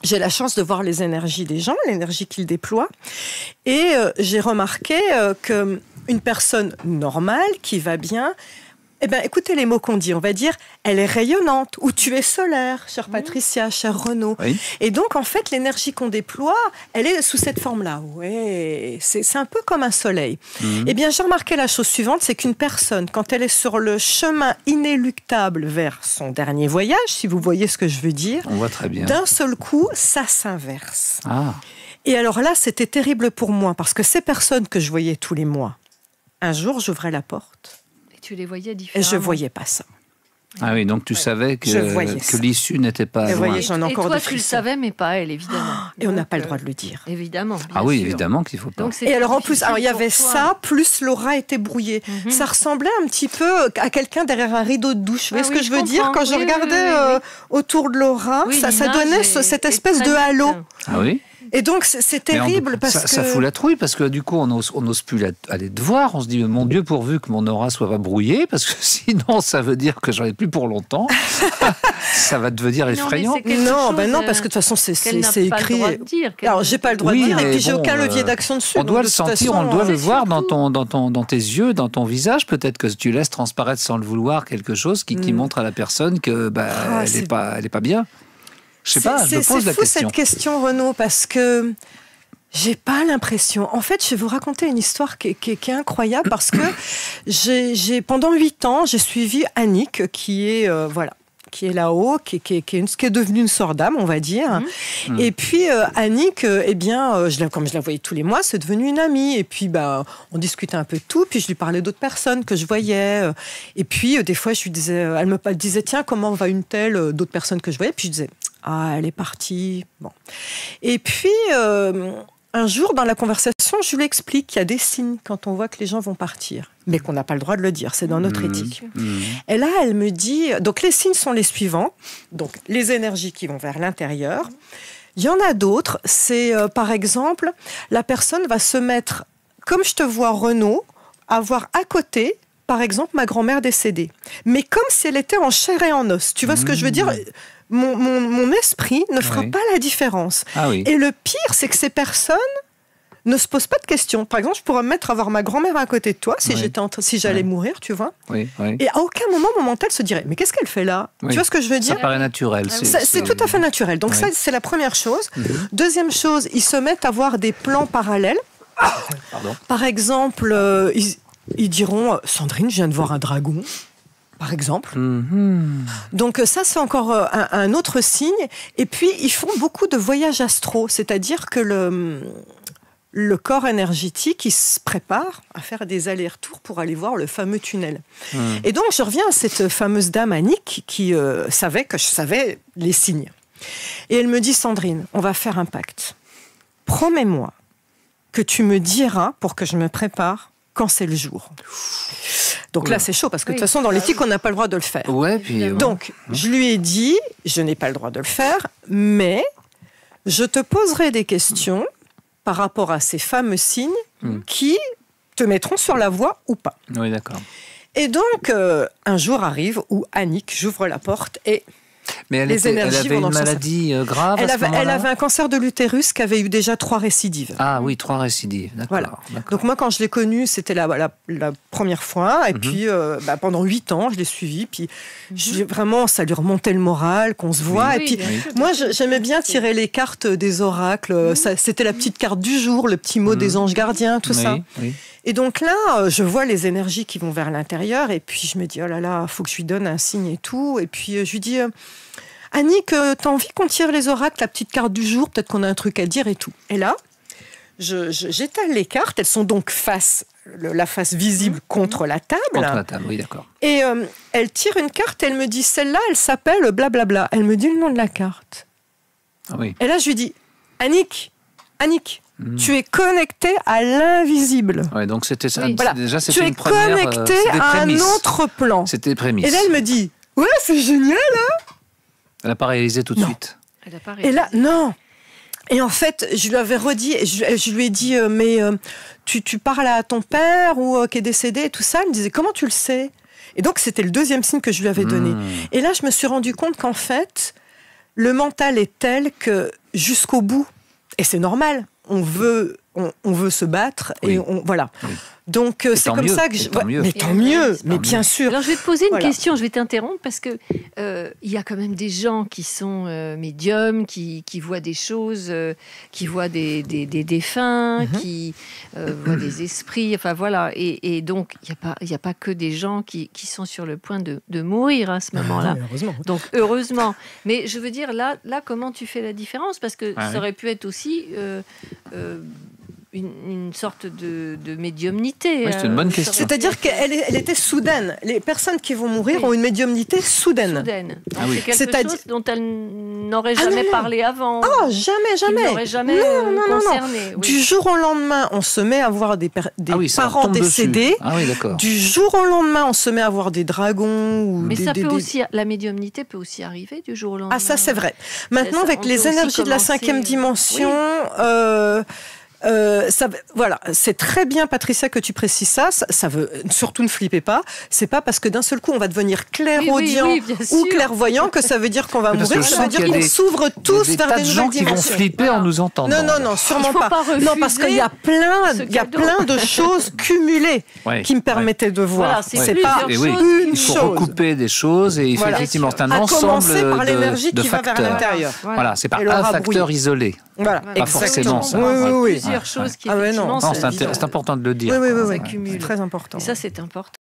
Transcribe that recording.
J'ai la chance de voir les énergies des gens, l'énergie qu'ils déploient. Et j'ai remarqué qu'une personne normale qui va bien... Eh bien, écoutez les mots qu'on dit. On va dire, elle est rayonnante, ou tu es solaire, chère Patricia, cher Renaud. Oui. Et donc, en fait, l'énergie qu'on déploie, elle est sous cette forme-là. Ouais, c'est un peu comme un soleil. Eh bien, j'ai remarqué la chose suivante, c'est qu'une personne, quand elle est sur le chemin inéluctable vers son dernier voyage, si vous voyez ce que je veux dire, on voit très bien. D'un seul coup, ça s'inverse. Ah. Et alors là, c'était terrible pour moi, parce que ces personnes que je voyais tous les mois, un jour, j'ouvrais la porte. Tu les voyais différemment. Et je ne voyais pas ça. Ah oui, donc tu savais que l'issue n'était pas loin. Et toi, tu le savais, mais pas elle, évidemment. Et on n'a pas le droit de le dire. Évidemment. Ah oui, évidemment qu'il ne faut pas. Et alors en plus, il y avait ça, plus l'aura était brouillée. Ça ressemblait un petit peu à quelqu'un derrière un rideau de douche. Vous voyez ce que je veux dire? Quand je regardais autour de l'aura, ça donnait cette espèce de halo. Ah oui. Et donc, c'est terrible parce que... Ça fout la trouille, parce que du coup, on n'ose plus aller te voir. On se dit, mon Dieu, pourvu que mon aura soit pas brouillée, parce que sinon, ça veut dire que j'en ai plus pour longtemps. Ça va devenir effrayant. Non, parce que de toute façon, c'est écrit. Alors, j'ai pas le droit de dire, et puis j'ai aucun levier d'action dessus. On doit le sentir, on doit le voir dans tes yeux, dans ton visage. Peut-être que tu laisses transparaître sans le vouloir quelque chose qui montre à la personne que elle est pas bien. Je sais pas, je me pose la question. C'est fou cette question, Renaud, parce que j'ai pas l'impression. En fait, je vais vous raconter une histoire qui est incroyable parce que pendant 8 ans, j'ai suivi Annick, qui est là-haut, qui est devenue une sœur d'âme, on va dire. Et puis, Annick, comme je la voyais tous les mois, c'est devenu une amie. Et puis, on discutait un peu de tout. Puis, je lui parlais d'autres personnes que je voyais. Et puis, des fois, je lui disais, elle me disait, tiens, comment va une telle, d'autres personnes que je voyais. Puis, je disais, elle est partie. Bon. Et puis, un jour, dans la conversation, je lui explique qu'il y a des signes quand on voit que les gens vont partir, mais qu'on n'a pas le droit de le dire, c'est dans notre éthique. Et là, elle me dit... Donc, les signes sont les suivants. Donc, les énergies qui vont vers l'intérieur. Il y en a d'autres. C'est, par exemple, la personne va se mettre, comme je te vois, Renaud, avoir à côté, par exemple, ma grand-mère décédée. Mais comme si elle était en chair et en os. Tu vois ce que je veux dire ? Mon esprit ne fera pas la différence. Ah oui. Et le pire, c'est que ces personnes ne se posent pas de questions. Par exemple, je pourrais me mettre à voir ma grand-mère à côté de toi si j'allais mourir, tu vois. Oui. Et à aucun moment, mon mental se dirait « Mais qu'est-ce qu'elle fait là ?» Tu vois ce que je veux dire ? Ça paraît naturel. C'est tout à fait naturel. Donc ça, c'est la première chose. Deuxième chose, ils se mettent à voir des plans parallèles. Pardon. Par exemple, ils diront « Sandrine, je viens de voir un dragon. » Par exemple. Donc ça, c'est encore un autre signe. Et puis, ils font beaucoup de voyages astro, c'est-à-dire que le corps énergétique, il se prépare à faire des allers-retours pour aller voir le fameux tunnel. Et donc, je reviens à cette fameuse dame Annick qui savait que je savais les signes. Et elle me dit, Sandrine, on va faire un pacte. Promets-moi que tu me diras, pour que je me prépare, quand c'est le jour. Donc là, c'est chaud, parce que de toute façon, dans l'éthique, on n'a pas le droit de le faire. Donc, je lui ai dit, je n'ai pas le droit de le faire, mais je te poserai des questions par rapport à ces fameux signes qui te mettront sur la voie ou pas. Oui, d'accord. Et donc, un jour arrive où Annick, j'ouvre la porte et... Mais elle avait une maladie grave elle avait un cancer de l'utérus qui avait eu déjà 3 récidives. Ah oui, 3 récidives, d'accord. Voilà. Donc moi, quand je l'ai connue, c'était la première fois. Et puis, pendant 8 ans, je l'ai suivie. Puis, vraiment, ça lui remontait le moral, qu'on se voit. Et puis, moi, j'aimais bien tirer les cartes des oracles. C'était la petite carte du jour, le petit mot des anges gardiens, tout ça. Oui. Et donc là, je vois les énergies qui vont vers l'intérieur. Et puis, je me dis, oh là là, il faut que je lui donne un signe et tout. Et puis, je lui dis... Annick, t'as envie qu'on tire les oracles, la petite carte du jour, peut-être qu'on a un truc à dire et tout. Et là, j'étale les cartes, elles sont donc la face visible contre la table. Contre la table, oui, d'accord. Et elle tire une carte, elle me dit, celle-là, elle s'appelle blablabla. Elle me dit le nom de la carte. Ah oui. Et là, je lui dis, Annick, tu es connectée à l'invisible. Ouais, donc c'était ça. Voilà. Déjà, c'était une première... Tu es connectée à un autre plan. C'était prémisse. Et là, elle me dit, ouais, c'est génial, hein. Elle n'a pas réalisé tout de suite. Et là, non. Et en fait, je lui avais redit, je lui ai dit, mais tu parles à ton père ou qui est décédé et tout ça. Elle me disait, comment tu le sais ? Et donc, c'était le deuxième signe que je lui avais donné. Et là, je me suis rendu compte qu'en fait, le mental est tel que jusqu'au bout, et c'est normal, on veut se battre et voilà. Oui. Donc c'est comme ça que mais tant mieux, mais bien sûr. Alors je vais te poser une question, je vais t'interrompre parce que il y a quand même des gens qui sont médiums, qui voient des choses, qui voient des défunts, qui voient des esprits, enfin voilà. Et donc il y a pas que des gens qui sont sur le point de mourir à ce moment-là. Heureusement. Donc heureusement. Mais je veux dire là comment tu fais la différence, parce que ça aurait pu être aussi une sorte de médiumnité. Oui, c'est une bonne question. C'est-à-dire qu'elle était soudaine. Les personnes qui vont mourir ont une médiumnité soudaine. C'est quelque chose dont elles n'auraient jamais parlé avant. Ah, jamais. N'auraient jamais concerné. Oui. Du jour au lendemain, on se met à voir des parents décédés. Ah oui, d'accord. Du jour au lendemain, on se met à voir des dragons. Mais ça peut aussi, la médiumnité peut aussi arriver du jour au lendemain. Ah, ça c'est vrai. Maintenant, avec les énergies de la 5e dimension... voilà, c'est très bien, Patricia, que tu précises ça. Ça veut surtout ne flippez pas. C'est pas parce que d'un seul coup on va devenir clairaudient ou clairvoyant que ça veut dire qu'on va mourir. Ça veut dire qu'on s'ouvre tous vers des nouvelles dimensions. Des tas de gens qui vont flipper en nous entendant. Non, sûrement pas. Non, parce qu'il y a plein de choses cumulées qui me permettaient de voir. Voilà, c'est pas une chose. Il faut recouper des choses et effectivement c'est un ensemble par l'énergie qui va vers l'intérieur. Voilà, c'est pas un facteur isolé. Voilà, pas forcément ça. Plusieurs choses qui effectivement c'est important de le dire. Oui, c'est très important. Et ça, c'est important.